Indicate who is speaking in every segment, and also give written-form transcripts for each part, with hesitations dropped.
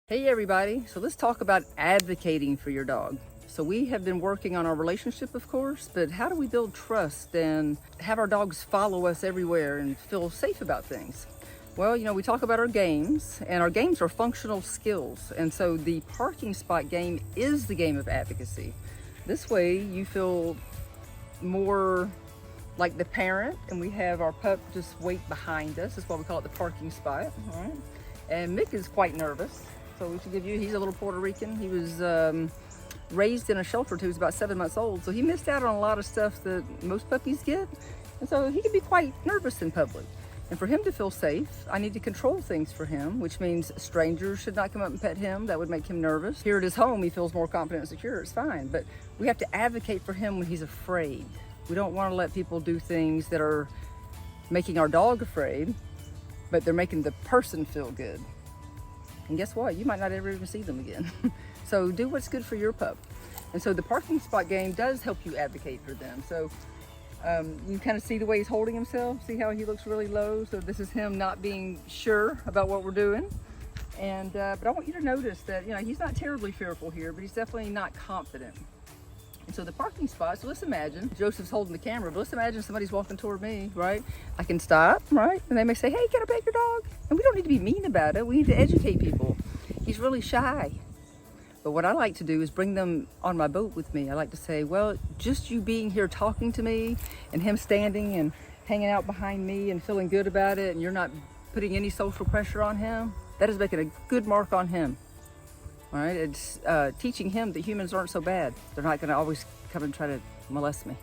Speaker 1: Hey everybody, so let's talk about advocating for your dog. So we have been working on our relationship, of course, but how do we build trust and have our dogs follow us everywhere and feel safe about things? Well, we talk about our games, and our games are functional skills. And so the parking spot game is the game of advocacy. This way you feel more like the parent, and we have our pup just wait behind us. That's why we call it the parking spot. All right. And Mick is quite nervous. So we should give you, he's a little Puerto Rican. He was raised in a shelter until he was about 7 months old. So he missed out on a lot of stuff that most puppies get. And so he can be quite nervous in public. And for him to feel safe, I need to control things for him, which means strangers should not come up and pet him. That would make him nervous. Here at his home, he feels more confident and secure. It's fine. But we have to advocate for him when he's afraid. We don't want to let people do things that are making our dog afraid, but they're making the person feel good. And guess what? You might not ever even see them again. So do what's good for your pup. And so the parking spot game does help you advocate for them. So you kind of see the way he's holding himself. See how he looks really low? So this is him not being sure about what we're doing. And but I want you to notice that he's not terribly fearful here, but he's definitely not confident. And so the parking spot, so let's imagine, Joseph's holding the camera, but let's imagine somebody's walking toward me, right? I can stop, right? And they may say, hey, can I pet your dog? And we don't need to be mean about it. We need to educate people. He's really shy. But what I like to do is bring them on my boat with me. I like to say, well, just you being here talking to me and him standing and hanging out behind me and feeling good about it, and you're not putting any social pressure on him, that is making a good mark on him. All right, it's teaching him that humans aren't so bad. They're not going to always come and try to molest me.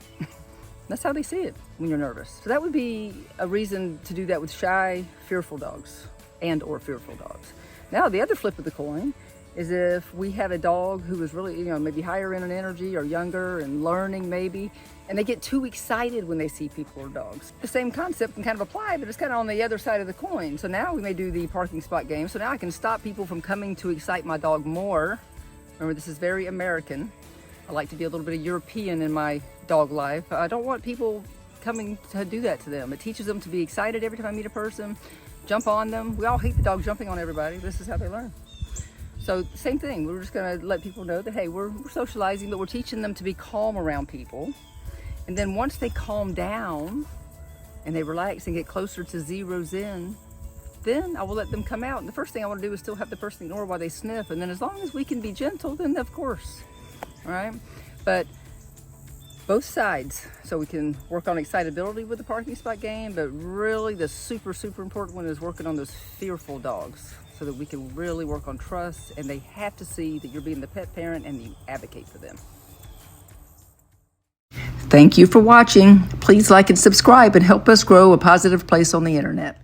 Speaker 1: That's how they see it when you're nervous. So that would be a reason to do that with shy, fearful dogs or fearful dogs. Now, the other flip of the coin is if we have a dog who is really, maybe higher in an energy or younger and learning maybe, and they get too excited when they see people or dogs. The same concept can kind of apply, but it's kind of on the other side of the coin. So now we may do the parking spot game. So now I can stop people from coming to excite my dog more. Remember, this is very American. I like to be a little bit of European in my dog life. I don't want people coming to do that to them. It teaches them to be excited every time I meet a person, jump on them. We all hate the dog jumping on everybody. This is how they learn. So same thing, we're just gonna let people know that, hey, we're socializing, but we're teaching them to be calm around people. And then once they calm down and they relax and get closer to 0 zen, then I will let them come out. And the first thing I want to do is still have the person ignore while they sniff. And then as long as we can be gentle, then of course, all right? But both sides, so we can work on excitability with the parking spot game, but really the super, super important one is working on those fearful dogs so that we can really work on trust, and they have to see that you're being the pet parent and you advocate for them. Thank you for watching. Please like and subscribe and help us grow a positive place on the internet.